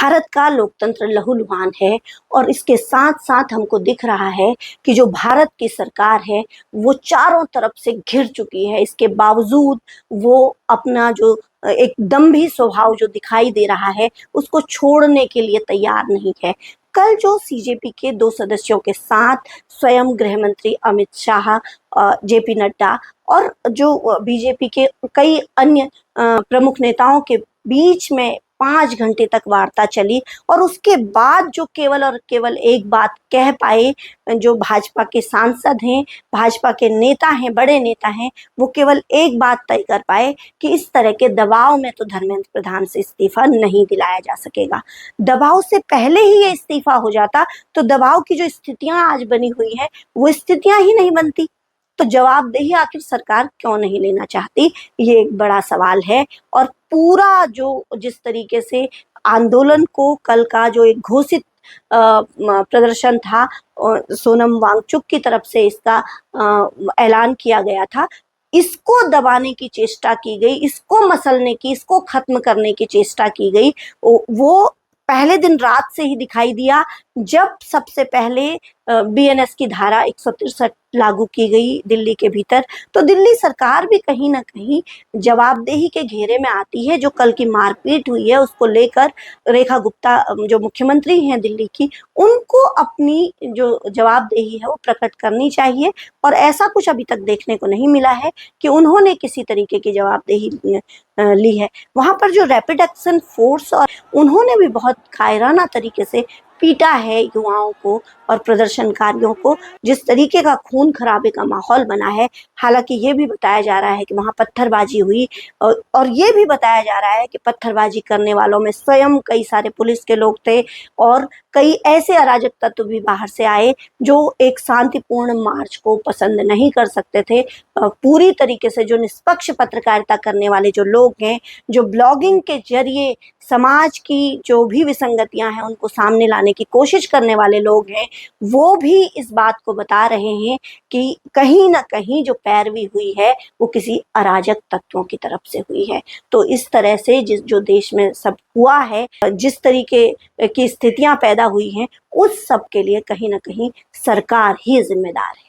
भारत का लोकतंत्र लहूलुहान है और इसके साथ साथ हमको दिख रहा है कि जो भारत की सरकार है वो चारों तरफ से घिर चुकी है। इसके बावजूद वो अपना जो एक दंभी स्वभाव जो दिखाई दे रहा है उसको छोड़ने के लिए तैयार नहीं है। कल जो सीजेपी के 2 सदस्यों के साथ स्वयं गृह मंत्री अमित शाह, जेपी नड्डा और जो बीजेपी के कई अन्य प्रमुख नेताओं के बीच में 5 घंटे तक वार्ता चली और उसके बाद जो केवल और केवल एक बात कह पाए जो भाजपा के सांसद हैं, भाजपा के नेता हैं, बड़े नेता हैं, वो केवल एक बात तय कर पाए कि इस तरह के दबाव में तो धर्मेंद्र प्रधान से इस्तीफा नहीं दिलाया जा सकेगा। दबाव से पहले ही ये इस्तीफा हो जाता तो दबाव की जो स्थितियां आज बनी हुई है वो स्थितियां ही नहीं बनती। तो जवाबदेही आखिर सरकार क्यों नहीं लेना चाहती, ये एक बड़ा सवाल है। और पूरा जो जिस तरीके से आंदोलन को कल का जो एक घोषित प्रदर्शन था, सोनम वांगचुक की तरफ से इसका ऐलान किया गया था, इसको दबाने की चेष्टा की गई, इसको मसलने की, इसको खत्म करने की चेष्टा की गई। वो पहले दिन रात से ही दिखाई दिया जब सबसे पहले बीएनएस की धारा 163 लागू की गई दिल्ली के भीतर। तो दिल्ली सरकार भी कहीं ना कहीं जवाबदेही के घेरे में आती है। जो कल की मारपीट हुई है उसको लेकर रेखा गुप्ता जो मुख्यमंत्री हैं दिल्ली की, उनको अपनी जो जवाबदेही है वो प्रकट करनी चाहिए। और ऐसा कुछ अभी तक देखने को नहीं मिला है कि उन्होंने किसी तरीके की जवाबदेही ली है। वहां पर जो रैपिड एक्शन फोर्स और उन्होंने भी बहुत कायराना तरीके से पीटा है युवाओं को और प्रदर्शनकारियों को, जिस तरीके का खून खराबे का माहौल बना है। हालांकि ये भी बताया जा रहा है कि वहां पत्थरबाजी हुई और ये भी बताया जा रहा है कि पत्थरबाजी करने वालों में स्वयं कई सारे पुलिस के लोग थे और कई ऐसे अराजक तत्व भी बाहर से आए जो एक शांतिपूर्ण मार्च को पसंद नहीं कर सकते थे। पूरी तरीके से जो निष्पक्ष पत्रकारिता करने वाले जो लोग हैं, जो ब्लॉगिंग के जरिए समाज की जो भी विसंगतियां हैं उनको सामने लाने की कोशिश करने वाले लोग हैं, वो भी इस बात को बता रहे हैं कि कहीं ना कहीं जो पैरवी हुई है वो किसी अराजक तत्वों की तरफ से हुई है। तो इस तरह से जो देश में सब हुआ है, जिस तरीके की स्थितियां पैदा हुई हैं, उस सब के लिए कहीं ना कहीं सरकार ही जिम्मेदार है।